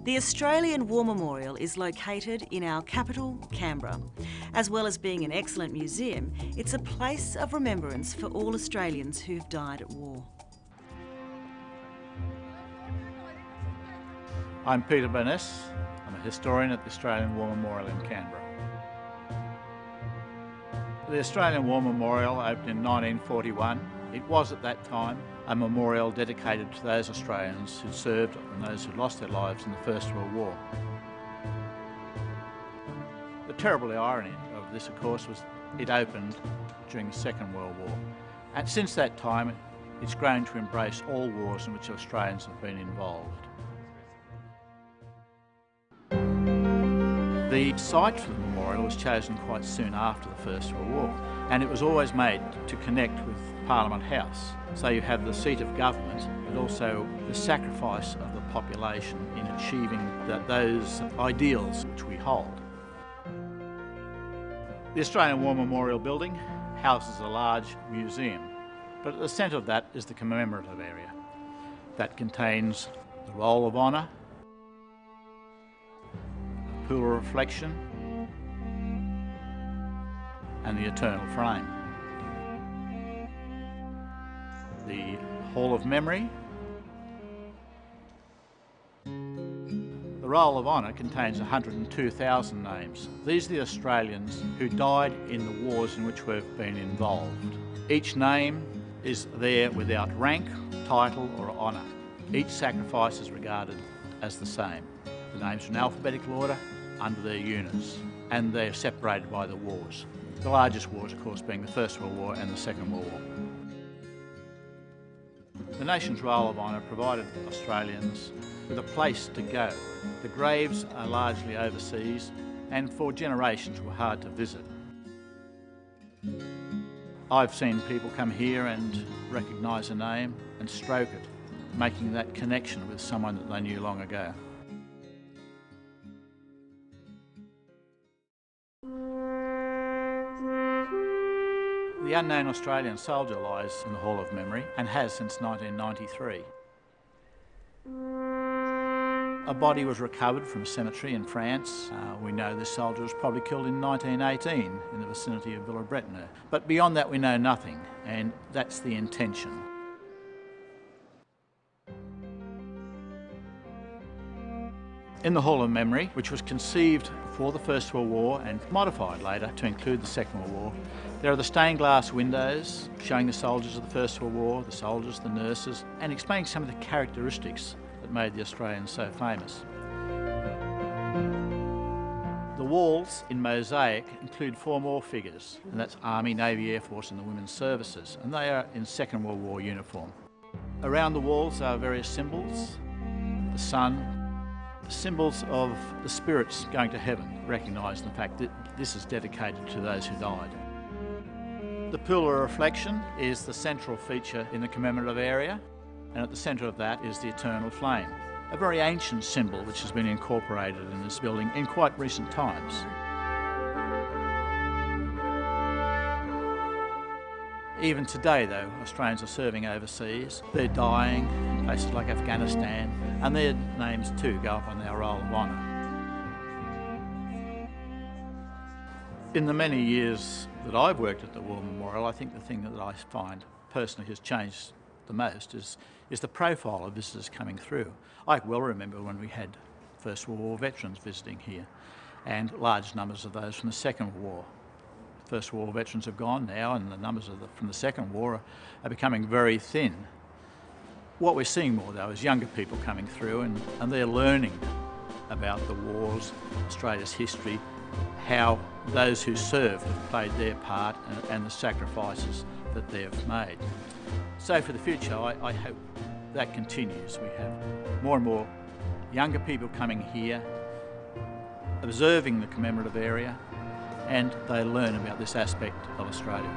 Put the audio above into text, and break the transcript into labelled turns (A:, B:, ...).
A: The Australian War Memorial is located in our capital, Canberra. As well as being an excellent museum, it's a place of remembrance for all Australians who've died at war.
B: I'm Peter Burness. I'm a historian at the Australian War Memorial in Canberra. The Australian War Memorial opened in 1941. It was at that time a memorial dedicated to those Australians who served and those who lost their lives in the First World War. The terrible irony of this, of course, was it opened during the Second World War. And since that time, it's grown to embrace all wars in which Australians have been involved. The site for the memorial was chosen quite soon after the First World War, and it was always made to connect with Parliament House. So you have the seat of government, but also the sacrifice of the population in achieving those ideals which we hold. The Australian War Memorial building houses a large museum, but at the centre of that is the commemorative area. That contains the Roll of Honour, pool of reflection, and the eternal frame. The Hall of Memory. The Roll of Honour contains 102,000 names. These are the Australians who died in the wars in which we've been involved. Each name is there without rank, title or honour. Each sacrifice is regarded as the same. The names are in alphabetical order under their units, and they're separated by the wars. The largest wars, of course, being the First World War and the Second World War. The nation's Roll of Honour provided Australians with a place to go. The graves are largely overseas and for generations were hard to visit. I've seen people come here and recognise a name and stroke it, making that connection with someone that they knew long ago. The unknown Australian soldier lies in the Hall of Memory and has since 1993. A body was recovered from a cemetery in France. We know this soldier was probably killed in 1918 in the vicinity of Villers-Bretonneux. But beyond that we know nothing, and that's the intention. In the Hall of Memory, which was conceived before the First World War and modified later to include the Second World War, there are the stained glass windows showing the soldiers of the First World War, the soldiers, the nurses, and explaining some of the characteristics that made the Australians so famous. The walls in mosaic include 4 more figures, and that's Army, Navy, Air Force and the Women's Services, and they are in Second World War uniform. Around the walls are various symbols, the sun, symbols of the spirits going to heaven, recognising the fact that this is dedicated to those who died. The pool of reflection is the central feature in the commemorative area, and at the centre of that is the eternal flame, a very ancient symbol which has been incorporated in this building in quite recent times. Even today, though, Australians are serving overseas. They're dying in places like Afghanistan, and their names too go up on our Roll of Honour. In the many years that I've worked at the War Memorial, I think the thing that I find personally has changed the most is the profile of visitors coming through. I well remember when we had First World War veterans visiting here, and large numbers of those from the Second World War. First World War veterans have gone now, and the numbers from the Second War are becoming very thin. What we're seeing more, though, is younger people coming through, and they're learning about the wars, Australia's history, how those who served have played their part, and the sacrifices that they have made. So for the future, I hope that continues. We have more and more younger people coming here, observing the commemorative area, and they learn about this aspect of Australia.